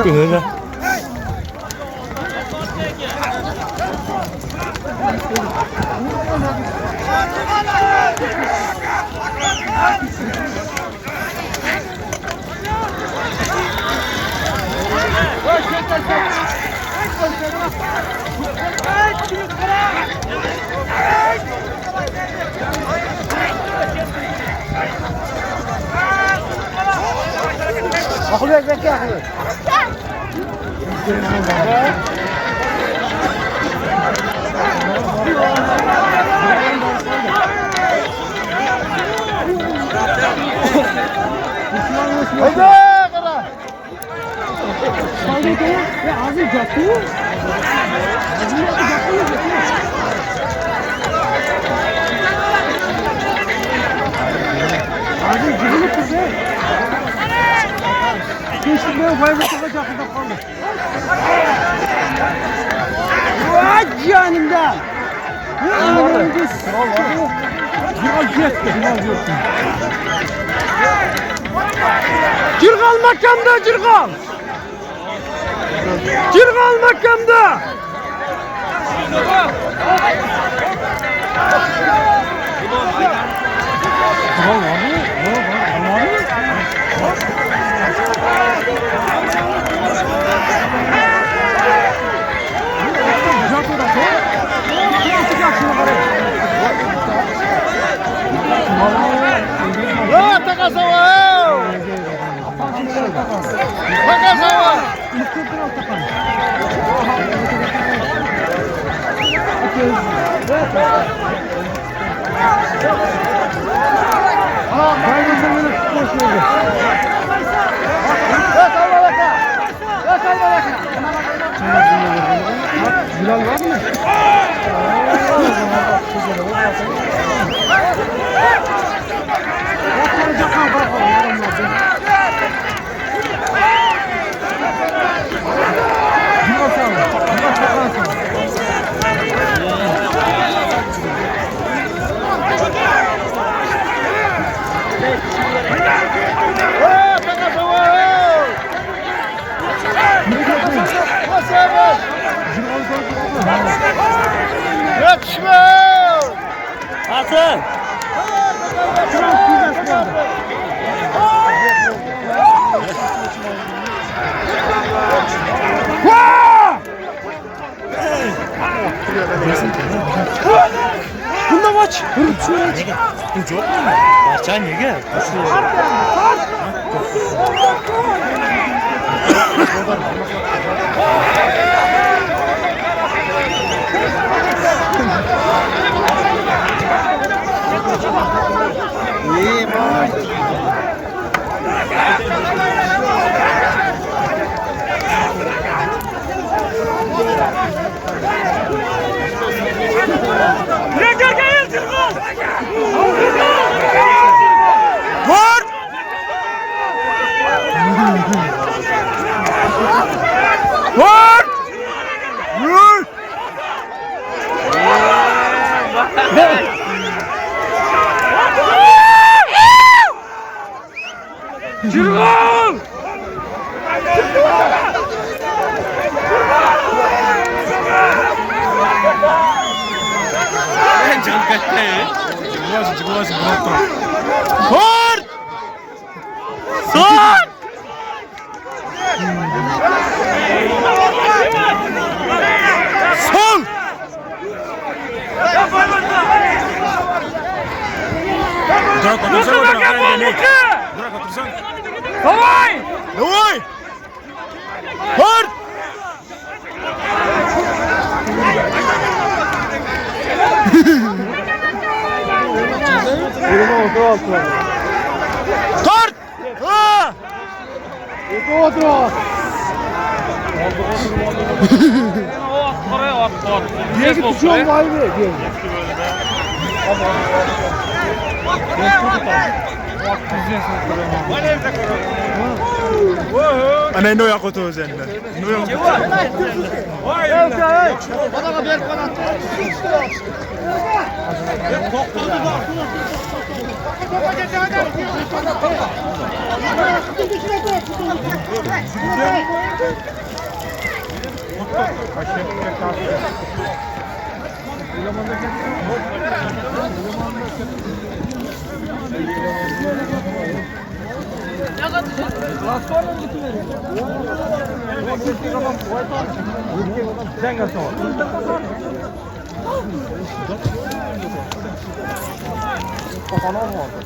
Öyle. Akıllı ekmek ya akıllı. Haydi kara. Haydi kara. Ya ağzı yapıyor. Ağzı yapıyor. Ağzı cıvılı kızı. Geçtim ben faydalıkla yakında kaldım. Vay canımda. Cirgal makamda Cirgal. Cirgal makamda. Bilal var mı? Hasan. Bunda maç. Bu çok mu? Parça nege? İyi maç. Vur! Vur! Vur! Cirgal! Can kaçtı ya. Çıkmaz, bırakma. Vur! Son! Son! Durak otursan otursan. Durak otursan. Давай! Давай! Hard! Kart! Ha! Otro! Niye tutuyorsun vay be? Ana ino ya koto üzerinde. Ino ya. Sen gel sonra. Kafana mı oldu?